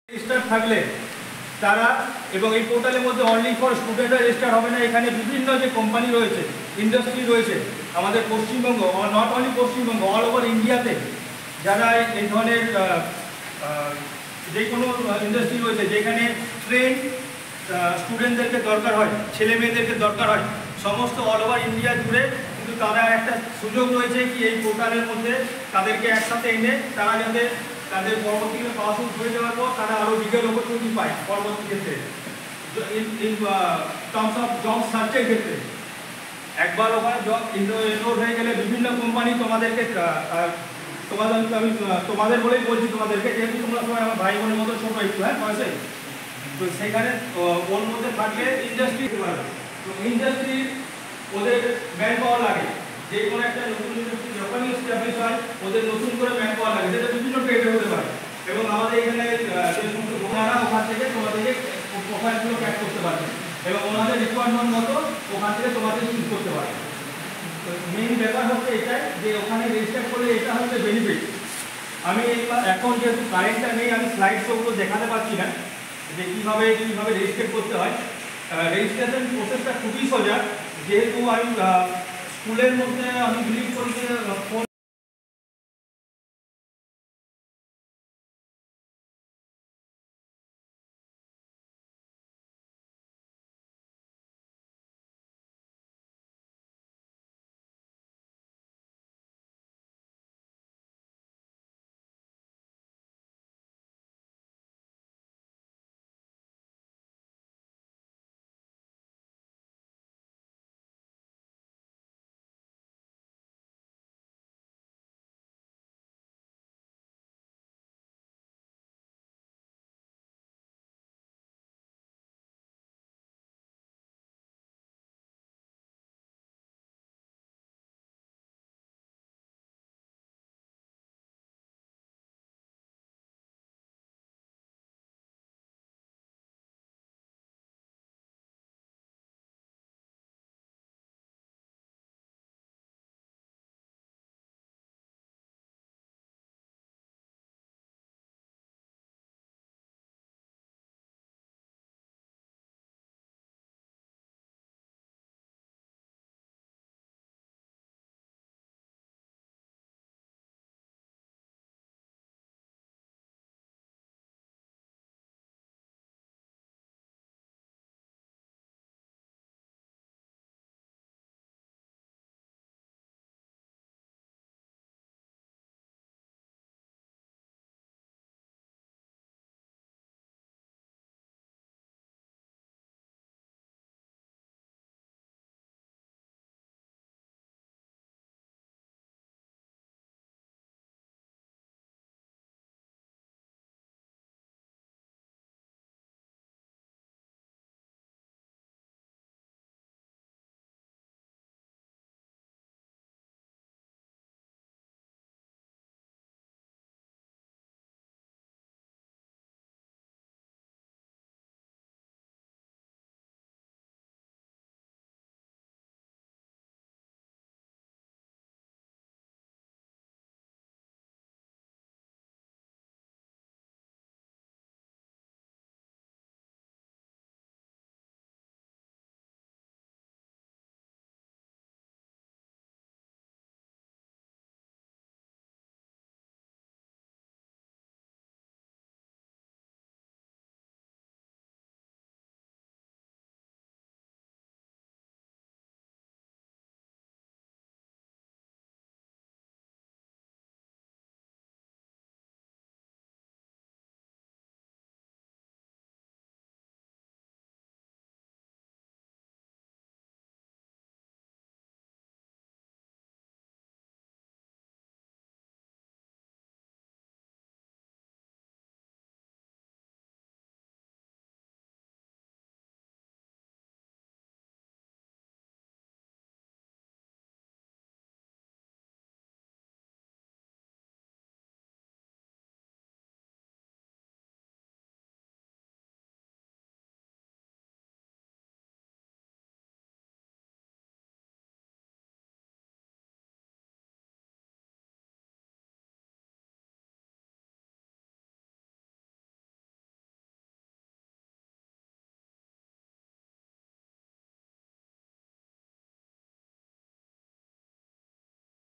Register থাকলে তারা এবং এই পোর্টালের মধ্যে অনলি ফর স্টুডেন্টরা রেজিস্টার হবে না, এখানে বিভিন্ন যে কোম্পানি রয়েছে, ইন্ডাস্ট্রি রয়েছে আমাদের Paschimbanga, not only Paschimbanga, all over ইন্ডিয়াতে যারা এই ধরনের যে কোনো ইন্ডাস্ট্রি রয়েছে যেখানে ট্রেন স্টুডেন্টদেরকে দরকার হয়, ছেলে মেয়েদেরকে দরকার হয়, সমস্ত অল ওভার ইন্ডিয়া জুড়ে কিন্তু তারা একটা সুযোগ রয়েছে কি এই পোর্টালের মধ্যে তাদেরকে একসাথে এনে তারা যাতে তাদের পরবর্তীকালে পাওয়াশোধ হয়ে যাওয়ার পর তারা আরও লিগাল অপরচুনিটি পায় পরবর্তী ক্ষেত্রে ইন টার্মস অফ জব সার্চের ক্ষেত্রে। একবার ওখানে জব এনরোল হয়ে গেলে বিভিন্ন কোম্পানি তোমাদেরকে আমি তোমাদের বলেই বলছি তোমাদেরকে, যেহেতু তোমরা সবাই আমার ভাই বোনের মতো ছোটো একটু, হ্যাঁ বয়সে, তো সেখানে ওর মধ্যে থাকলে ইন্ডাস্ট্রি পারবে। তো ইন্ডাস্ট্রি ওদের ম্যান পাওয়ার লাগে, যে কোনো একটা নতুন ইন্ডাস্ট্রি যখনই এস্টাবলিশ হয় ওদের নতুন করে ম্যান পাওয়ার লাগে, যেটা বিভিন্ন ট্রেডে হতে পারে। এবং আমাদের এখানে যে সমস্ত ওনারা ওখান থেকে তোমাদেরকে প্রোফাইলগুলো ক্যাচ করতে পারবে এবং ওনাদের রিকোয়ারমেন্ট মতো ওখান থেকে তোমাদের চুজ করতে পারবে। মেইন ব্যাপার হচ্ছে এটাই যে ওখানে রেজিস্টার করলে এটা হচ্ছে বেনিফিট। আমি এখন যেহেতু কারেন্টটা নেই আমি স্লাইড শোগুলো দেখাতে পারছি না যে কীভাবে রেজিস্টার করতে হয়। রেজিস্ট্রেশন প্রসেসটা খুবই সোজা, যেহেতু আমি স্কুলের মধ্যে আমি বিলিভ করি যে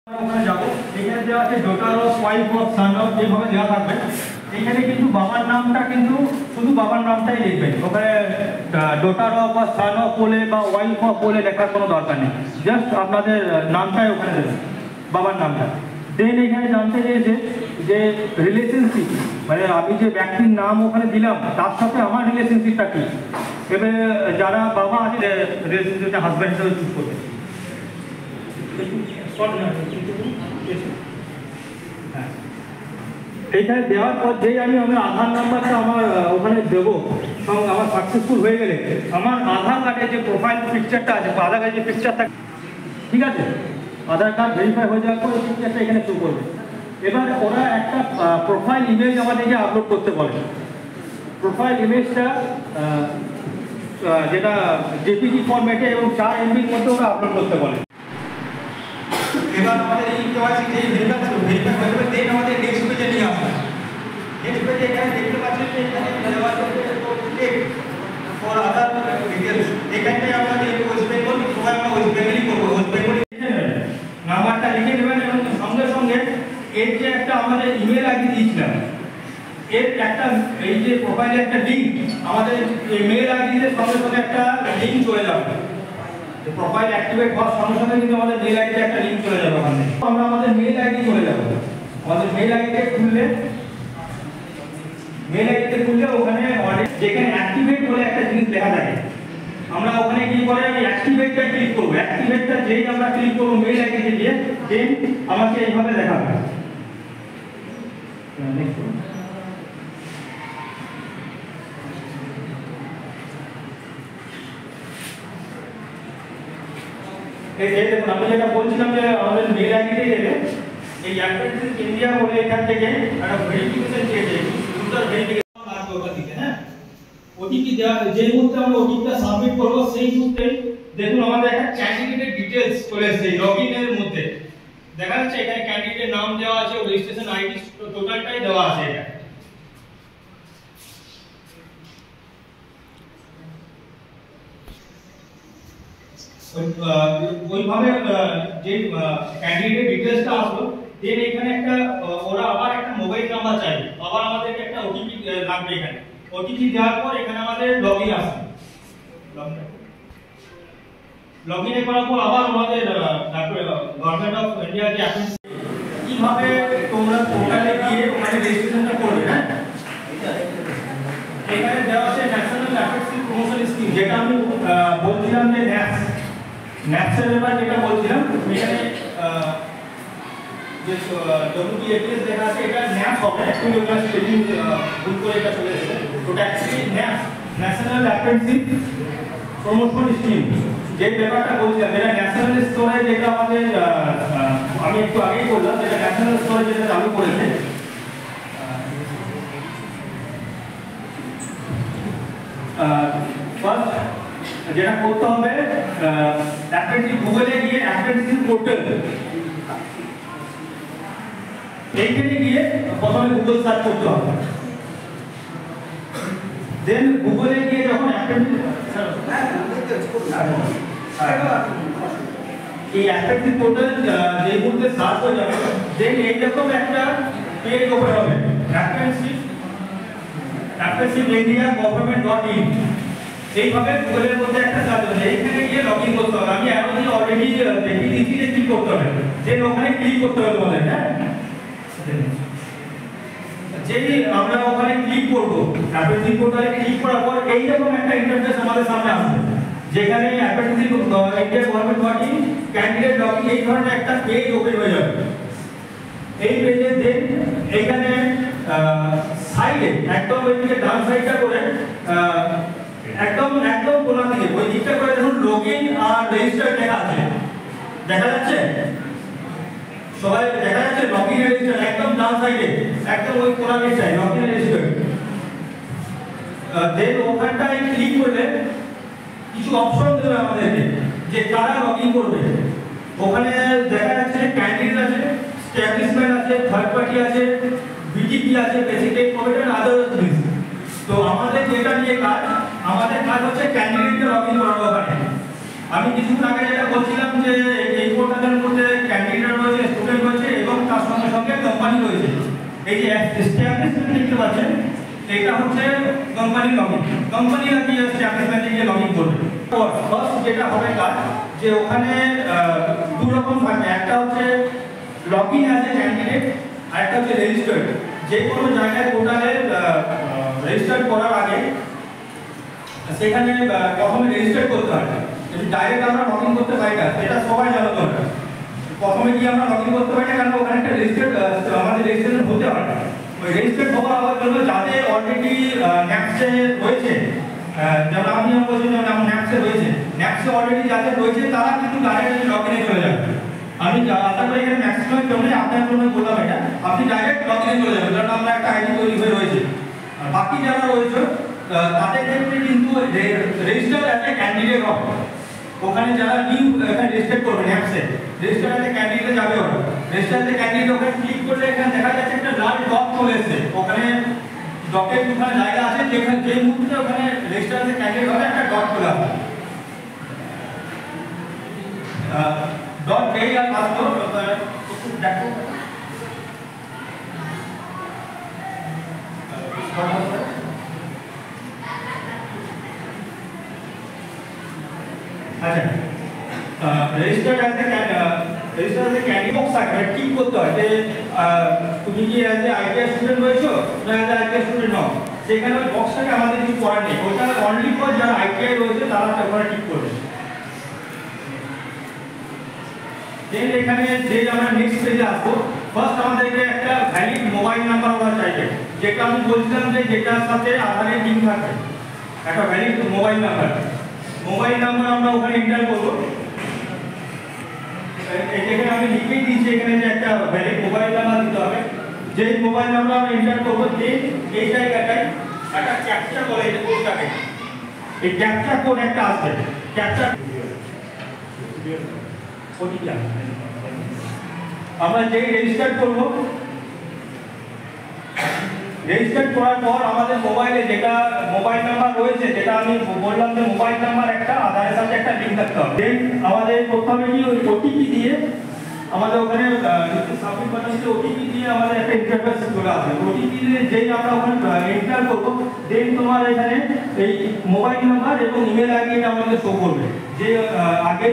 ওখানে যাবো, এখানে দেওয়া আছে daughter of, wife of, son of, এইভাবে দেওয়া থাকবে। এখানে কিন্তু বাবার নামটা কিন্তু শুধু বাবার নামটাই লিখবেন, ওখানে ডটার অফ বা সান অফ বলে বা ওয়াইফ অফ বলে লেখার কোনো দরকার নেই, জাস্ট আপনাদের নামটাই ওখানে দেবেন, বাবার নামটা। দেন এখানে জানতে চেয়েছে যে রিলেশনশিপ, মানে আমি যে ব্যক্তির নাম ওখানে দিলাম তার সাথে আমার রিলেশনশিপটা কি। এবারে যারা বাবা আছে রিলেশনশিপটা হাজব্যান্ড হিসেবে চুজ করবে। হ্যাঁ, এইখানে দেওয়ার পর যেই আমি আমার আধার নাম্বারটা আমার ওখানে দেবো, এবং আমার সাকসেসফুল হয়ে গেলে আমার আধার কার্ডের যে প্রোফাইল পিকচারটা আছে, আধার কার্ডের যে পিকচারটা, ঠিক আছে, আধার কার্ড ভেরিফাই হয়ে যাওয়ার পর ওই পিকচারটা এখানে শো করবে। এবার ওরা একটা প্রোফাইল ইমেজ আমাদেরকে আপলোড করতে বলে। প্রোফাইল ইমেজটা যেটা জেপিজি ফরম্যাটে এবং 4 MBর মধ্যে ওরা আপলোড করতে বলে। এবার আমাদের এই কেওয়াইসি যে ভেরিফাই হয়ে যাবে, দেন আমাদের নেক্সট পেজে নিয়ে আসবে। নেক্সট পেজে এখানে দেখতে পাচ্ছেন যে এখানে দেওয়া আছে ফর আদার ডিটেইলস। এখানে আমাদের ওয়েস্ট বেঙ্গল, সবাই আমরা ওয়েস্ট বেঙ্গলি করব, ওয়েস্ট বেঙ্গলি নাম্বারটা লিখে নেবেন এবং সঙ্গে সঙ্গে এর যে একটা আমাদের ইমেল আইডি দিয়েছিলাম, এর একটা এই যে প্রোফাইলে একটা লিংক, আমাদের মেল আইডিতে সঙ্গে সঙ্গে একটা লিংক চলে যাবে। প্রোফাইল অ্যাক্টিভেট হওয়ার সঙ্গে সঙ্গে কিন্তু আমাদের মেল আইডিতে একটা লিংক চলে যাবে। ওখানে আমরা আমাদের মেল আইডি চলে যাব, আমাদের মেল আইডিতে খুললে, মেল আইডিতে খুললে ওখানে যেখানে অ্যাক্টিভেট বলে একটা জিনিস লেখা থাকে, আমরা ওখানে কি করে আমি অ্যাক্টিভেটটা ক্লিক করব। অ্যাক্টিভেটটা যেই আমরা ক্লিক করব মেল আইডিতে গিয়ে, দেন আমাকে এইভাবে দেখাবে। এই দেখুন, আমি যেটা বলছিলাম যে আমাদের মেল আইডিতে গেলে এই অ্যাপ্লিকেশন ইন্ডিয়া বলে এখান থেকে একটা ভেরিফিকেশন চেয়েছে, ইউজার ভেরিফিকেশন লাগবে ওটা দিতে। হ্যাঁ, ওটিপি দেওয়া, যে মুহূর্তে আমরা ওটিপিটা সাবমিট করব সেই মুহূর্তে দেখুন আমাদের একটা ক্যান্ডিডেটের ডিটেইলস চলে এসেছে লগইনের মধ্যে। দেখা যাচ্ছে এখানে ক্যান্ডিডেটের নাম দেওয়া আছে, রেজিস্ট্রেশন আইডি টোটালটাই দেওয়া আছে এখানে। ওইভাবে যে ক্যান্ডিডেট ডিটেইলসটা আসলো, দেন এখানে একটা ওরা আবার একটা মোবাইল নাম্বার চাইবে, আবার আমাদেরকে একটা ওটিপি লাগবে। এখানে ওটিপি দেওয়ার পর এখানে আমাদের লগইন আসবে। লগইন করার পর আবার আমাদের গভর্নমেন্ট অফ ইন্ডিয়া যে অ্যাকাউন্ট, কিভাবে তোমরা পোর্টালে গিয়ে ওখানে রেজিস্ট্রেশনটা করবে। হ্যাঁ, এখানে দেওয়া আছে ন্যাশনাল অ্যাফেয়ার্স প্রমোশন স্কিম, যেটা আমি বলছিলাম যে ন্যাপসের ব্যাপার যেটা বলছিলাম। এখানে যে WPAPS লেখা আছে, এটা ন্যাপস হবে, অ্যাকচুয়ালি ওটা স্পেলিং ভুল করে এটা চলে এসেছে। ওটা actually naps, national apprenticeship promotion scheme, যে ব্যাপারটা বলছিলাম, যেটা ন্যাশনাল স্তরে, যেটা আমাদের আমি একটু আগেই বললাম, যেটা ন্যাশনাল স্তরে যেটা চালু করেছে। ফার্স্ট যেটা করতে হবে, অ্যাপ্রেন্টিস গুগলে গিয়ে অ্যাপ্রেন্টিস পোর্টাল, এইখানে গিয়ে প্রথমে গুগল সার্চ করতে হবে। দেন গুগলে গিয়ে যখন অ্যাপ্রেন্টিস, এই অ্যাপ্রেন্টিস পোর্টাল যে মুহূর্তে সার্চ হয়ে যাবে, দেন এইরকম একটা পেজ ওপেন হবে, অ্যাপ্রেন্টিসশিপ ইন্ডিয়া গভর্নমেন্ট.in। এইভাবে গুগলের মধ্যে একটা কাজ হবে, এইখানে গিয়ে লগইন করতে হবে। আমি অ্যারো দিয়ে অলরেডি দেখিয়ে দিয়েছি যে ক্লিক করতে হবে, দেন ওখানে ক্লিক করতে হবে তোমাদের। হ্যাঁ, যেই আমরা ওখানে ক্লিক করব, অ্যাপ্রেন্টিস পোর্টালে ক্লিক করার পর এইরকম একটা ইন্টারফেস আমাদের সামনে আসবে, যেখানে অ্যাপ্রেন্টিস ইন্ডিয়া গভর্নমেন্ট.in ক্যান্ডিডেট লগইন, এই ধরনের একটা পেজ ওপেন হয়ে যাবে। এই পেজে দেন এখানে সাইডে একদম ওইদিকে ডান সাইডটা করে একদম কোণা দিকে ওই দিকটা করে দেখুন লগইন আর রেজিস্টার লেখা আছে, দেখা যাচ্ছে সবাই? দেখা যাচ্ছে লগইন আর রেজিস্টার একদম ডান সাইডে, একদম ওই কোণা দিকটায় লগইন আর রেজিস্টার। দেন ওখানটায় ক্লিক করলে কিছু অপশন দেবে আমাদেরকে যে কারা লগইন করবে। ওখানে দেখা যাচ্ছে ক্যান্ডিডেট আছে, স্ট্যাবলিশমেন্ট আছে, থার্ড পার্টি আছে, বিটিপি আছে, basic tech provident, other things. তো আমাদের যেটা নিয়ে কাজ, আমাদের কাজ হচ্ছে ক্যান্ডিডেটকে লগইন করানো। ওখানে আমি কিছুক্ষণ আগে যেটা বলছিলাম যে এই পোর্টালের মধ্যে ক্যান্ডিডেট রয়েছে, অনেকের কোম্পানি রয়েছে। এই যে এস্টাবলিশমেন্ট দেখতে পাচ্ছেন, এটা হচ্ছে কোম্পানি লগইন। কোম্পানি নাকি এস্টাবলিশমেন্টে গিয়ে লগইন করবে। ফার্স্ট যেটা হবে কাজ, যে ওখানে দু রকম থাকে, একটা হচ্ছে লগইন অ্যাজ এ ক্যান্ডিডেট, আর একটা হচ্ছে রেজিস্টার্ড। যে কোনো জায়গায় পোর্টালে রেজিস্টার করার আগে সেখানে প্রথমে রেজিস্টার করতে হয়। ডাইরেক্ট আমরা লগইন করতে পারি না, এটা সবাই জানা দরকার। প্রথমে গিয়ে আমরা লগইন করতে পারি না, কারণ ওখানে একটা রেজিস্টার আমাদের রেজিস্ট্রেশন হতে হয়। ওই রেজিস্টার হওয়ার জন্য যাদের অলরেডি ন্যাপসে রয়েছে, যেমন আপনি বলছেন যেমন আমার ন্যাপসে রয়েছে, ন্যাপসে অলরেডি যাদের রয়েছে তারা কিন্তু ডাইরেক্ট লগইনে চলে যাবে। আমি আশা করি এখানে ম্যাক্সিমাম জন্য আপনার জন্য বললাম এটা, আপনি ডাইরেক্ট লগইনে চলে যাবেন, কারণ আমরা একটা আইডি তৈরি হয়ে রয়েছে। আর বাকি যারা রয়েছে তাদের ক্ষেত্রে কিন্তু রেজিস্টার অ্যাজ এ ক্যান্ডিডেট হবে। ওখানে যারা নিউ এখানে রেজিস্টার করবে ন্যাপসে, রেজিস্টার অ্যাজ এ ক্যান্ডিডেটে যাবে। ওরা রেজিস্টার অ্যাজ এ ক্যান্ডিডেট ওখানে ক্লিক করলে এখানে দেখা যাচ্ছে একটা লাল ডট চলে এসেছে। ওখানে ডটের দুখানে জায়গা আছে, যেখানে যে মুহূর্তে ওখানে রেজিস্টার অ্যাজ এ ক্যান্ডিডেট হবে একটা ডট চলে আসবে। ডট যেই আর আসলো একটু দেখো, আচ্ছা registered as a candidate box আছে, ঠিক করতে হয় যে তুমি কি অ্যাজ এ আইটিআই স্টুডেন্ট রয়েছো না অ্যাজ এ আইটিআই স্টুডেন্ট নও। সেখানে ওই বক্সটাকে আমাদের কিছু করার নেই, ওটা অনলি ফর যারা আইটিআই রয়েছে তারা ওখানে ঠিক করবে। দেন এখানে যে আমরা নেক্সট পেজে আসবো, ফার্স্ট আমাদেরকে একটা ভ্যালিড মোবাইল নাম্বার ওরা চাইবে, যেটা আমি বলছিলাম যে যেটার সাথে আধারের লিঙ্ক থাকে, একটা valid mobile number. Mobile number আমরা ওখানে এন্টার করবো। এখানে আমি লিখে দিয়েছি এখানে যে একটা ভ্যালিড মোবাইল নাম্বার দিতে হবে। যে মোবাইল নাম্বার আমরা এন্টার করবো, যে এই জায়গাটায় একটা ক্যাপচা বলে এই কোডটাকে, এই ক্যাপচা কোড একটা আসবে। ক্যাপচা ওটিপি আমরা যেই রেজিস্টার করব, রেজিস্টার করার পর আমাদের মোবাইলে যেটা মোবাইল নাম্বার রয়েছে, যেটা আমি বললাম যে মোবাইল নাম্বার একটা, আধারের সাথে একটা লিঙ্ক থাকতে হবে। দেন আমাদের প্রথমে কি ওই ওটিপি দিয়ে আমাদের ওখানে সাবমিট বাটনে ওটিপি দিয়ে আমাদের একটা ইন্টারফেস চলে আসবে। ওটিপি দিয়ে যেই আমরা ওখানে এন্টার করব, দেন তোমার এখানে এই মোবাইল নাম্বার এবং ইমেল আইডি আমাদের শো করবে, যে আগে